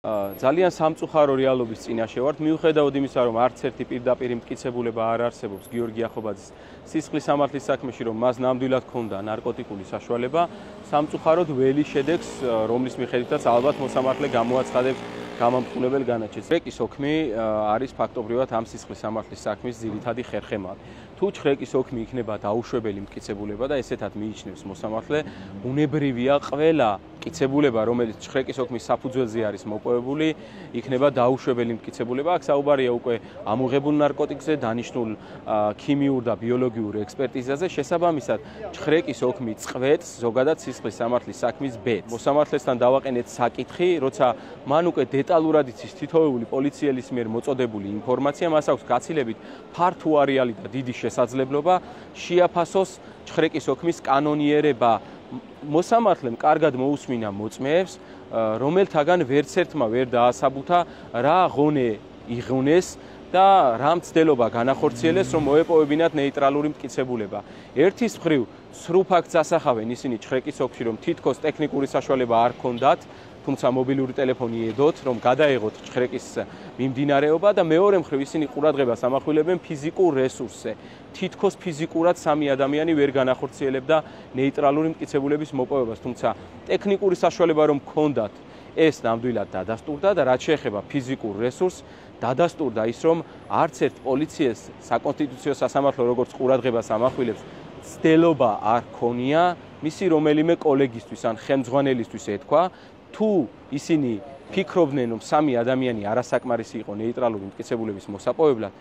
ძალიან სამწუხარო რეალობის წინაშე ვართ, მიუხედავად იმისა, რომ არც ერთი პირდაპირ მტკიცებულება არ არსებობს გიორგი ახობაძის სისხლის სამართლის საქმეში, რომ მას ნამდვილად ჰქონდა ნარკოტიკული საშუალება, სამწუხაროდ ველი შედეგს, რომლის მიხედვითაც ალბათ მოსამართლე გამოაცხადებს გამამტყუნებელ განაჩენს. ჭრეკის ოქმი არის ფაქტობრივად ამ სისხლის სამართლის საქმის ძირითადი ხერხემალი. თუ ჭრეკის ოქმი იქნება დაუშვებელი მტკიცებულება და ესეთად მიიჩნევს მოსამართლე, უნებრივია ყველა მტკიცებულება, რომელიც ჭრეკის ოქმის საფუძველზე არის მოპოვებული, იქნება დაუშვებელი მტკიცებულება. აქ საუბარია უკვე ამოღებულ ნარკოტიკზე, დანიშნულ ქიმიურ და ბიოლოგიურ ექსპერტიზაზე, შესაბამისად, ჭრეკის ოქმი წყვეტს ზოგადად სისხლის სამართლის საქმის ბედს. მოსამართლესთან დავაყენეთ საკითხი, როცა მან უკვე დეტალურად იცის თითოეული პოლიციელის მიერ მოწოდებული ინფორმაცია, მას აქვს გაცილებით ფართო არეალი და დიდი შესაძლებლობა შეაფასოს ჭრეკის ოქმის კანონიერება. მოსამართლემ კარგად მოусმინა მოწმეებს, რომელთაგან ვერცერთმა ვერ დაასაბუთა რა ღონე იღონეს და რა მცდელობა განახორციელეს, რომ მოეპოვებინათ ნეიტრალური მტკიცებულება. ერთის მხრივ სრულ ფაქტს ასახავენ ისინი ჭრეკის ოქში, რომ თითქოს ტექნიკური საშუალება არ ჰქონდათ, თუმცა მობილური ტელეფონი ედოთ, რომ გადაეღოთ ჭრეკის მიმდინარეობა და მეორე მხრივ ისინი ყურადღებას ამახვილებენ ფიზიკურ რესურსზე. თითქოს ფიზიკურად სამი ადამიანი ვერ განახორციელებდა ნეიტრალური მტკიცებულების მოპოვებას, თუმცა ტექნიკური საშუალება რომ ჰქონდათ, ეს ნამდვილად დადასტურდა და რაც შეეხება ფიზიკურ რესურსს, დადასტურდა ის, რომ არც ერთ პოლიციას საკონსტიტუციო სასამართლო როგორც ყურადღებას ამახვილებს, ცდელობა არ ჰქონია მისი რომელიმე კოლეგისთვის ან ხელმძღვანელისთვის ეთქვა, თუ ისინი ფიქრობდნენ, რომ სამი ადამიანი არასაკმარისი იყო ნეიტრალური მტკიცებულების მოსაპოვებლად,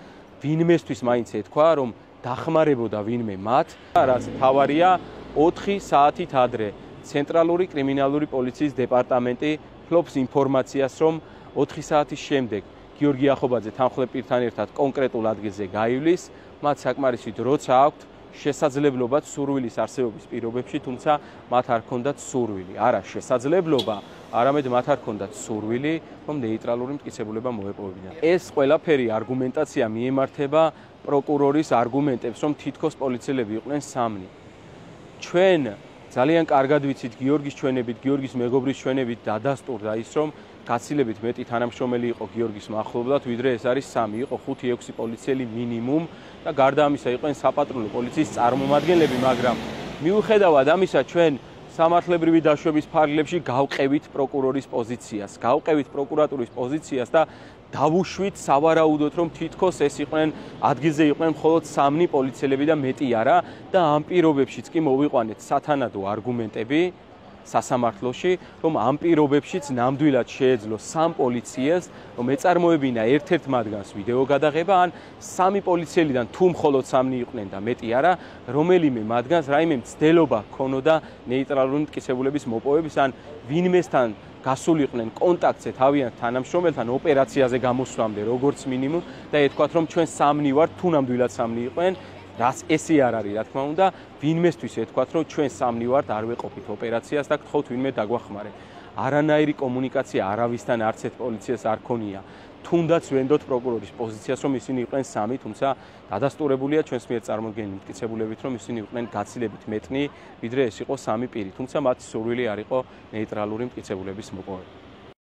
ვინმესთვის მაინც ეთქვა, რომ დახმარებოდა ვინმე მათ, რაც თავარია 4 საათით ადრე ცენტრალური კრიმინალური პოლიციის დეპარტამენტი ფლობს ინფორმაციას, რომ 4 საათის შემდეგ გიორგი ახობაძე თანხმდელ პირთან ერთად კონკრეტულ ადგილზე გაივლის, მათ საკმარისი დროც აქვთ შესაძლებლობად სურვილის არსებობის პირობებში, თუმცა მათ არ ჰქონდათ სურვილი. არა შესაძლებლობა, არამედ მათ არ ჰქონდათ სურვილი, რომ ნეიტრალური მტკიცებულება მოეპოვებინათ. ეს ყველაფერი არგუმენტაცია მიემართება პროკურორის არგუმენტებს, რომ თითქოს პოლიციელები იყვნენ სამნი. ჩვენ ძალიან კარგად ვიცით გიორგის ჩვენებით, გიორგის მეგობრის ჩვენებით დადასტურდა ის, რომ გაცილებით მეტი თანამშრომელი იყო გიორგის მახლობლად, ვიდრე ეს არის 3, იყო 5-6 პოლიციელი მინიმუმ და გარდა ამისა იყვნენ საპატრულო პოლიციის წარმომადგენლები, მაგრამ მიუხედავად ამისა ჩვენ სამართლებრივი დაშვების ფარგლებში გავყევით პროკურორის პოზიციას, გავყევით პროკურატურის პოზიციას და დავუშვით სავარაუდოდ, რომ თითქოს ეს იყვნენ ადგილზე იყვნენ მხოლოდ 3 პოლიციელები და მეტი არა და ამ პირობებშიც კი მოვიყვანეთ სათანადო არგუმენტები სასამართლოში, რომ ამ პირობებშიც ნამდვილად შეეძლო 3 პოლიციელს, რომ ეწარმოებინა ერთ-ერთ მათგანს ვიდეო გადაღება, ან 3 პოლიციელიდან თუ მხოლოდ 3 იყვნენ და მეტი არა, რომელიმე მათგანს რაიმე მცდელობა ჰქონოდა ნეიტრალური მტკიცებულების მოპოვების, ან ვინმესთან გასულიყვნენ კონტაქტზე თავიანთ თანამშრომელთან ოპერაციაზე გამოსვლამდე როგორც მინიმუმ და ეთქვათ, რომ ჩვენ 3 ვართ, თუ ნამდვილად 3 იყვნენ, რაც ესე არ არის, რა თქმა უნდა, ვინმესთვის ეთქვათ, რომ ჩვენ 3 ვართ, არ ვეყოფით ოპერაციას და გთხოვთ ვინმე დაგვახმარეთ. არანაირი კომუნიკაცია არავისთან არც ერთ პოლიციას არ ქონია. თუნდაც ვენდოთ პროკურორის პოზიციას, რომ ისინი იყვნენ 3, თუმცა დადასტურებულია ჩვენს მიერ წარმოდგენილი მტკიცებულებით, რომ ისინი იყვნენ გაცილებით მეტნი, ვიდრე ეს იყო 3 პირი, თუმცა მათი სურვილი არ იყო ნეიტრალური მტკიცებულების მოპოვება.